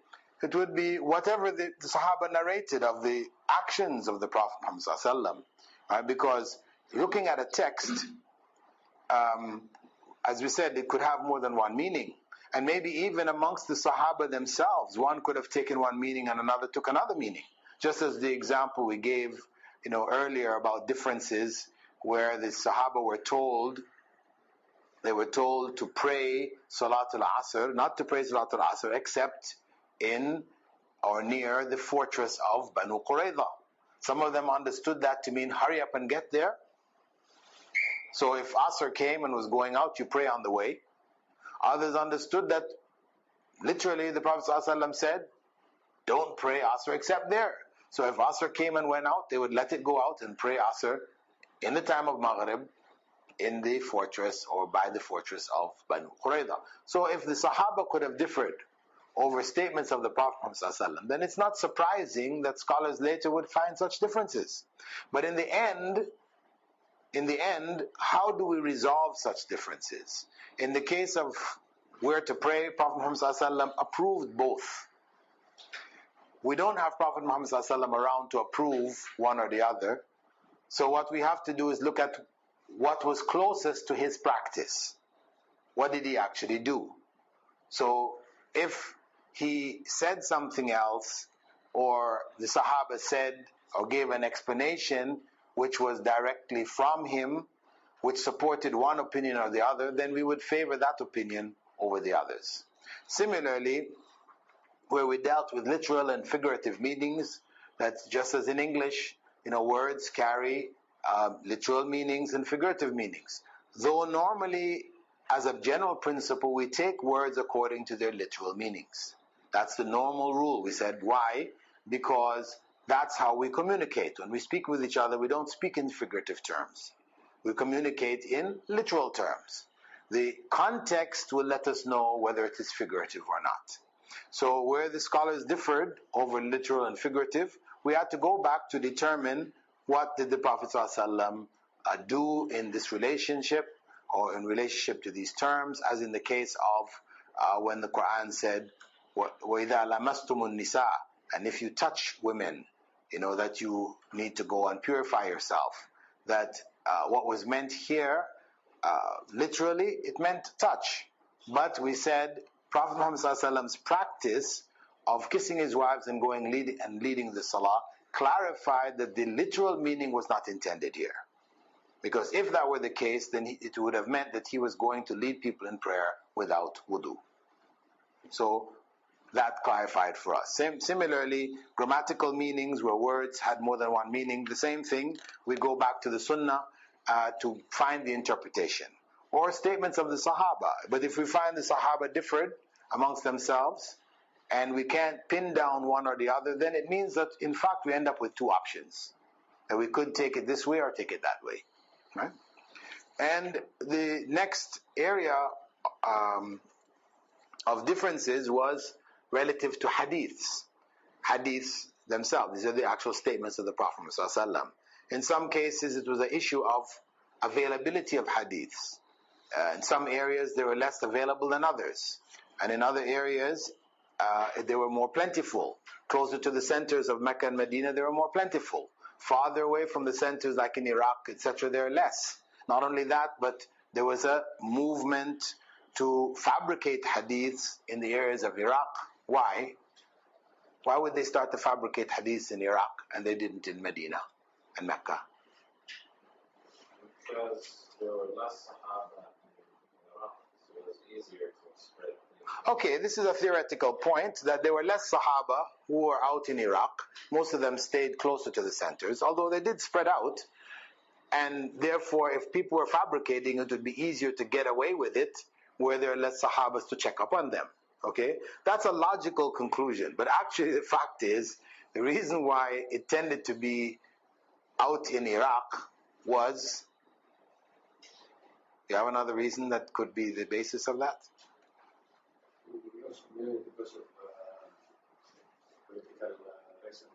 it would be whatever the Sahaba narrated of the actions of the Prophet Muhammad sallallahu alaihi wasallam. Right? Because looking at a text, as we said, it could have more than one meaning. And maybe even amongst the Sahaba themselves, one could have taken one meaning and another took another meaning. Just as the example we gave earlier about differences where the Sahaba were told to pray Salatul Asr, not to pray Salatul Asr except in or near the fortress of Banu Qurayza. Some of them understood that to mean hurry up and get there. So if Asr came and was going out, you pray on the way. Others understood that literally the Prophet ﷺ said, don't pray Asr except there. So if Asr came and went out, they would let it go out and pray Asr in the time of Maghrib in the fortress or by the fortress of Banu Qurayza. So if the Sahaba could have differed over statements of the Prophet ﷺ, then it's not surprising that scholars later would find such differences. But in the end, how do we resolve such differences? In the case of where to pray, Prophet Muhammad ﷺ approved both. We don't have Prophet Muhammad ﷺ around to approve one or the other. So what we have to do is look at what was closest to his practice. What did he actually do? So if he said something else, or the Sahaba said or gave an explanation which was directly from him, which supported one opinion or the other, then we would favor that opinion over the others. Similarly, where we dealt with literal and figurative meanings, that's just as in English, words carry literal meanings and figurative meanings. Though normally, as a general principle, we take words according to their literal meanings. That's the normal rule. We said, why? Because that's how we communicate. When we speak with each other, we don't speak in figurative terms. We communicate in literal terms. The context will let us know whether it is figurative or not. So where the scholars differed over literal and figurative, we had to go back to determine what did the Prophet ﷺ do in this relationship or in relationship to these terms, as in the case of when the Qur'an said, وَإِذَا لَمَسْتُمُ النِّسَاءَ, and if you touch women, that you need to go and purify yourself. That what was meant here, literally, it meant touch. But we said Prophet Muhammad ﷺ's practice of kissing his wives and leading the salah clarified that the literal meaning was not intended here. Because if that were the case, then it would have meant that he was going to lead people in prayer without wudu. So that clarified for us. Similarly, grammatical meanings where words had more than one meaning, the same thing, we go back to the Sunnah to find the interpretation. Or statements of the Sahaba. But if we find the Sahaba differed amongst themselves, and we can't pin down one or the other, then it means that in fact we end up with two options. That we could take it this way or take it that way. Right? And the next area of differences was relative to hadiths. Hadiths themselves, these are the actual statements of the Prophet ﷺ. In some cases it was an issue of availability of hadiths. In some areas they were less available than others. And in other areas they were more plentiful. Closer to the centers of Mecca and Medina, they were more plentiful. Farther away from the centers like in Iraq, etc., they're less. Not only that, but there was a movement to fabricate hadiths in the areas of Iraq. Why? Why would they start to fabricate hadiths in Iraq and they didn't in Medina and Mecca? Because there were less Sahaba in Iraq, so it was easier to spread. Okay, this is a theoretical point, that there were less Sahaba who were out in Iraq. Most of them stayed closer to the centers, although they did spread out. And therefore, if people were fabricating, it would be easier to get away with it where there are less Sahabas to check up on them. Okay? That's a logical conclusion. But actually the fact is, the reason why it tended to be out in Iraq was You have another reason that could be the basis of that? Because of political reasons.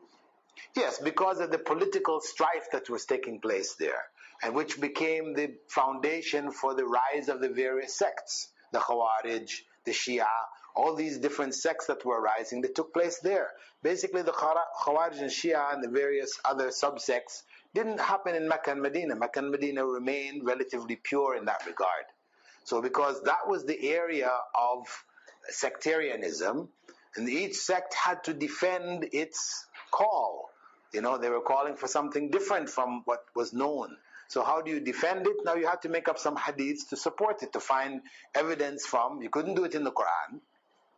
Yes, because of the political strife that was taking place there, and which became the foundation for the rise of the various sects, the Khawarij, the Shia, all these different sects that were rising that took place there. Basically, the Khawarij and Shia and the various other subsects didn't happen in Mecca and Medina. Mecca and Medina remained relatively pure in that regard. So because that was the area of sectarianism, and each sect had to defend its call. They were calling for something different from what was known. So how do you defend it? Now you have to make up some hadiths to support it, to find evidence from. You couldn't do it in the Qur'an.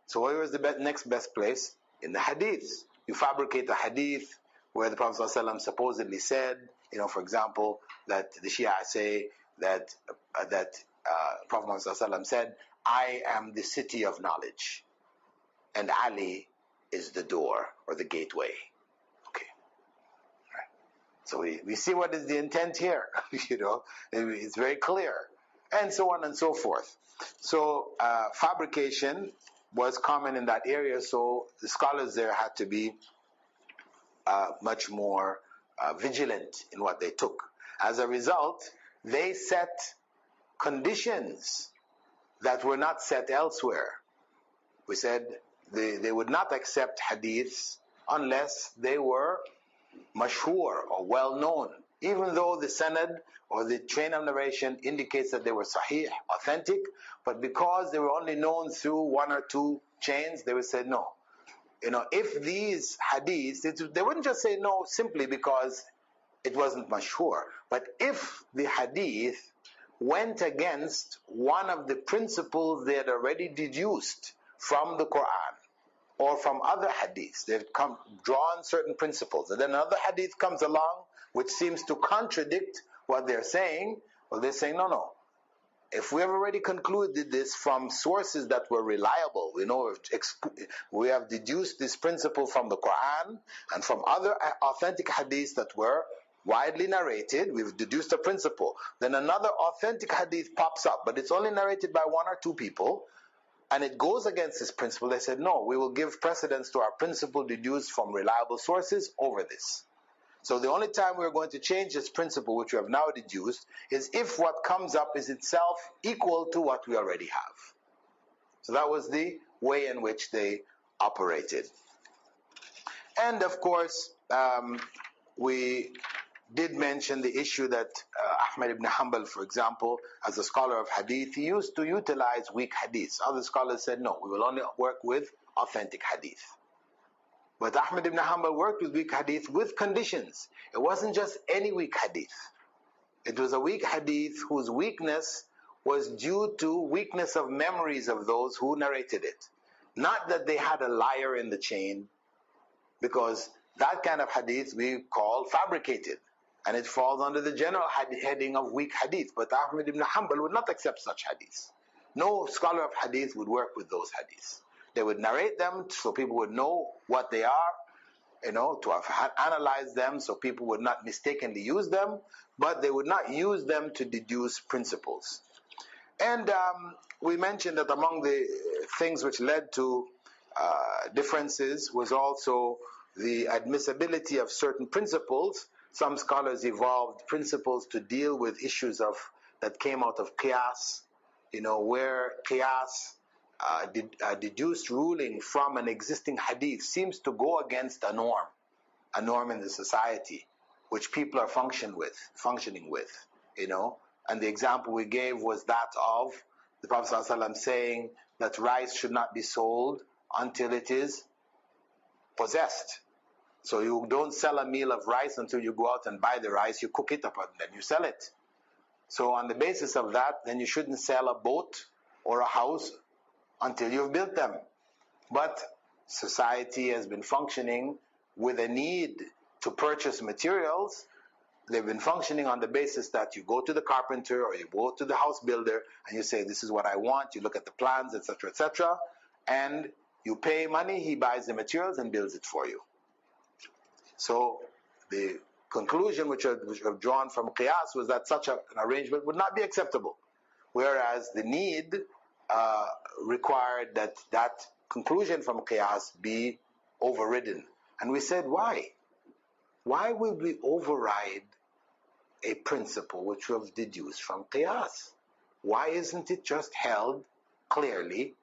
So where was the next best place? In the hadiths. You fabricate a hadith where the Prophet ﷺ supposedly said, for example, that the Shia say that Prophet ﷺ said, I am the city of knowledge, and Ali is the door or the gateway. Okay. Right. So we see what is the intent here. It's very clear. And so on and so forth. So fabrication was common in that area, so the scholars there had to be much more vigilant in what they took. As a result, they set conditions that were not set elsewhere. We said they would not accept hadiths unless they were mashhur or well known, even though the sanad or the chain of narration indicates that they were sahih, authentic, but because they were only known through one or two chains, they would say no. If these hadiths, they wouldn't just say no simply because it wasn't mashhur, but if the hadith went against one of the principles they had already deduced from the Qur'an or from other hadiths, they've drawn certain principles, and then another hadith comes along which seems to contradict what they're saying, well, they're saying no. If we have already concluded this from sources that were reliable, we have deduced this principle from the Qur'an and from other authentic hadiths that were widely narrated, we've deduced a principle. Then another authentic hadith pops up, but it's only narrated by one or two people, and it goes against this principle. They said, no, we will give precedence to our principle deduced from reliable sources over this. So the only time we're going to change this principle, which we have now deduced, is if what comes up is itself equal to what we already have. So that was the way in which they operated. And of course, we did mention the issue that Ahmad ibn Hanbal, for example, as a scholar of hadith, he used to utilize weak hadiths. Other scholars said, no, we will only work with authentic hadith. But Ahmad ibn Hanbal worked with weak hadith with conditions. It wasn't just any weak hadith. It was a weak hadith whose weakness was due to weakness of memories of those who narrated it. Not that they had a liar in the chain, because that kind of hadith we call fabricated, and it falls under the general heading of weak hadith. But Ahmad ibn Hanbal would not accept such hadiths. No scholar of hadith would work with those hadiths. They would narrate them so people would know what they are, to have analyzed them so people would not mistakenly use them, but they would not use them to deduce principles. And we mentioned that among the things which led to differences was also the admissibility of certain principles. Some scholars evolved principles to deal with issues that came out of qiyas, where qiyas, deduced ruling from an existing hadith seems to go against a norm in the society, which people are functioning with, And the example we gave was that of the Prophet ﷺ saying that rice should not be sold until it is possessed. So you don't sell a meal of rice until you go out and buy the rice, you cook it up and then you sell it. So on the basis of that, then you shouldn't sell a boat or a house until you've built them. But society has been functioning with a need to purchase materials. They've been functioning on the basis that you go to the carpenter or you go to the house builder and you say, this is what I want. You look at the plans, etc., and you pay money, he buys the materials and builds it for you. So the conclusion which I've drawn from qiyas was that such an arrangement would not be acceptable. whereas the need required that that conclusion from qiyas be overridden. And we said, why? Why would we override a principle which we have deduced from qiyas? Why isn't it just held clearly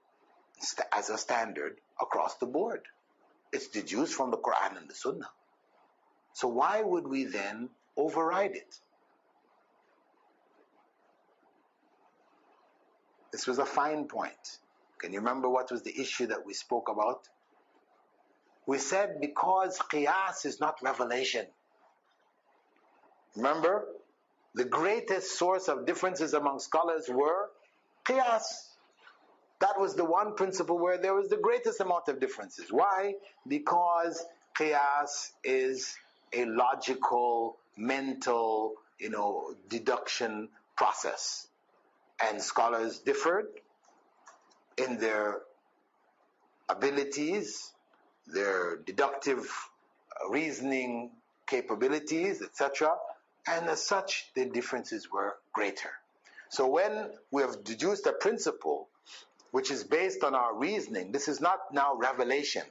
as a standard across the board? It's deduced from the Qur'an and the Sunnah. So why would we then override it? This was a fine point. Can you remember what was the issue that we spoke about? We said because qiyas is not revelation. Remember, the greatest source of differences among scholars were qiyas. That was the one principle where there was the greatest amount of differences. Why? Because qiyas is a logical, mental, deduction process. And scholars differed in their abilities, their deductive reasoning capabilities, etc. And as such, the differences were greater. So when we have deduced a principle which is based on our reasoning, this is not now revelation.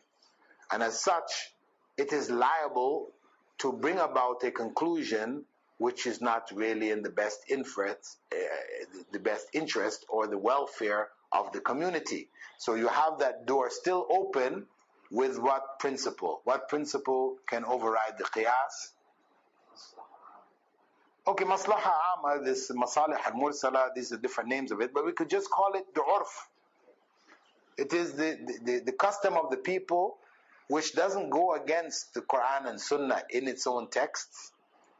And as such, it is liable to bring about a conclusion which is not really in the best interest or the welfare of the community. So you have that door still open with what principle? What principle can override the qiyas? Okay, maslaha amma, this masalih al-mursala, these are different names of it, but we could just call it the urf. It is the custom of the people which doesn't go against the Qur'an and Sunnah in its own texts,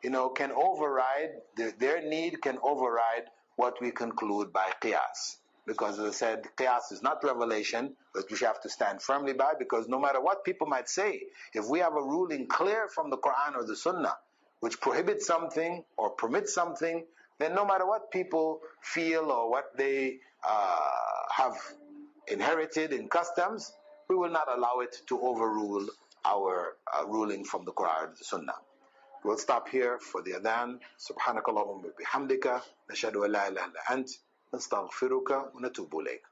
can override, their need can override what we conclude by qiyas. Because as I said, qiyas is not revelation, but we have to stand firmly by, because no matter what people might say, if we have a ruling clear from the Qur'an or the Sunnah, which prohibits something or permits something, then no matter what people feel or what they have inherited in customs, we will not allow it to overrule our ruling from the Qur'an or the Sunnah. We'll stop here for the adhan. Subhanakallahumma bihamdika. Nashhadu an la ilaha illa ant. Nastaghfiruka wa natubu ilayk.